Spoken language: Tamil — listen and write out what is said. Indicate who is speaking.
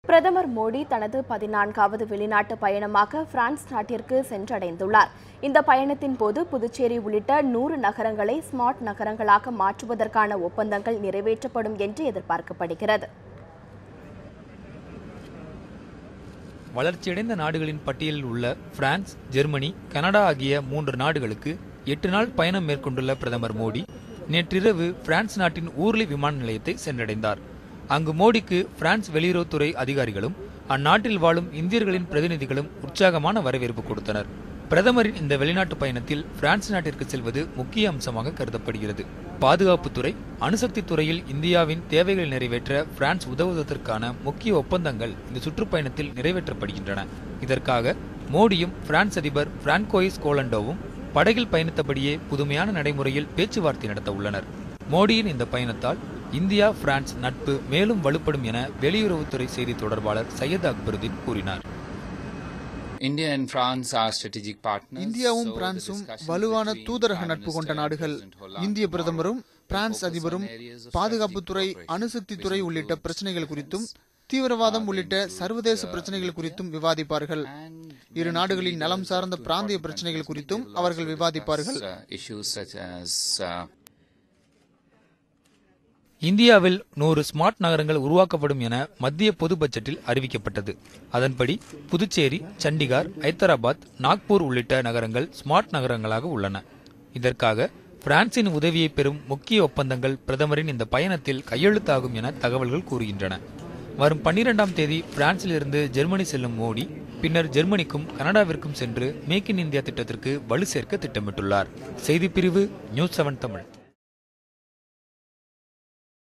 Speaker 1: பிரதமர் மோடி தனது 14வது வெளிநாட்டு பயணமாக பிரான்ஸ் நாட்டிற்கு சென்றடைந்துள்ளார். இந்த பயணத்தின் போது புதுச்சேரி உள்ளிட்ட 100 நகரங்களை ஸ்மார்ட் நகரங்களாக மாற்றுவதற்கான ஒப்பந்தங்கள் நிறைவேற்றப்படும் என்று எதிர்பார்க்கப்படுகிறது.
Speaker 2: வளர்ச்சியடைந்த நாடுகளின் பட்டியலில் உள்ள பிரான்ஸ், ஜெர்மனி, கனடா ஆகிய 3 நாடுகளுக்கு 8 நாள் பயணம் மேற்கொண்டுள்ள பிரதமர் மோடி நேற்றிரவு பிரான்ஸ் நாட்டின் ஊர்லி விமான நிலையத்தை சென்றடைந்தார். அங்கு மோடிக்கு பிரான்ஸ் வெளியுறவுத்துறை அதிகாரிகளும் அந்நாட்டில் வாழும் இந்தியர்களின் பிரதிநிதிகளும் உற்சாகமான வரவேற்பு கொடுத்தனர். பிரதமரின் இந்த வெளிநாட்டு பயணத்தில் பிரான்ஸ் நாட்டிற்கு செல்வது முக்கிய அம்சமாக கருதப்படுகிறது. பாதுகாப்புத்துறை, அணுசக்தி துறையில் இந்தியாவின் தேவைகளை நிறைவேற்ற பிரான்ஸ் உதவுவதற்கான முக்கிய ஒப்பந்தங்கள் இந்த சுற்றுப்பயணத்தில் நிறைவேற்றப்படுகின்றன. இதற்காக மோடியும் பிரான்ஸ் அதிபர் பிரான்கோயிஸ் கோலண்டோவும் படகில் பயணித்தபடியே புதுமையான நடைமுறையில் பேச்சுவார்த்தை நடத்த உள்ளனர். மோடியின் இந்த பயணத்தால் இந்தியா பிரான்ஸ் நட்பு மேலும் வலுப்படும் என வெளியுறவுத்துறை செய்தி தொடர்பாளர் சையத் அக்பருதீன் கூறினார்.
Speaker 3: இந்தியாவும் பிரான்சும் வலுவான தூதரக நட்பு கொண்ட நாடுகள். இந்திய பிரதமரும் பிரான்ஸ் அதிபரும் பாதுகாப்புத்துறை, அணுசக்தி துறை உள்ளிட்ட பிரச்சனைகள் குறித்தும் தீவிரவாதம் உள்ளிட்ட சர்வதேச பிரச்சனைகள் குறித்தும் விவாதிப்பார்கள். இரு நாடுகளின் நலம் சார்ந்த பிராந்திய பிரச்சனைகள் குறித்தும் அவர்கள் விவாதிப்பார்கள்.
Speaker 2: இந்தியாவில் 100 ஸ்மார்ட் நகரங்கள் உருவாக்கப்படும் என மத்திய பொது பட்ஜெட்டில் அறிவிக்கப்பட்டது. அதன்படி புதுச்சேரி, சண்டிகார், ஐதராபாத், நாக்பூர் உள்ளிட்ட நகரங்கள் ஸ்மார்ட் நகரங்களாக உள்ளன. இதற்காக பிரான்சின் உதவியை பெறும் முக்கிய ஒப்பந்தங்கள் பிரதமரின் இந்த பயணத்தில் கையெழுத்தாகும் என தகவல்கள் கூறுகின்றன. வரும் 12ஆம் தேதி பிரான்சிலிருந்து ஜெர்மனி செல்லும் மோடி பின்னர் ஜெர்மனிக்கும் கனடாவிற்கும் சென்று மேக் இன் இந்தியா திட்டத்திற்கு வலு சேர்க்க திட்டமிட்டுள்ளார். செய்திப்பிரிவு, நியூஸ் 7 தமிழ்.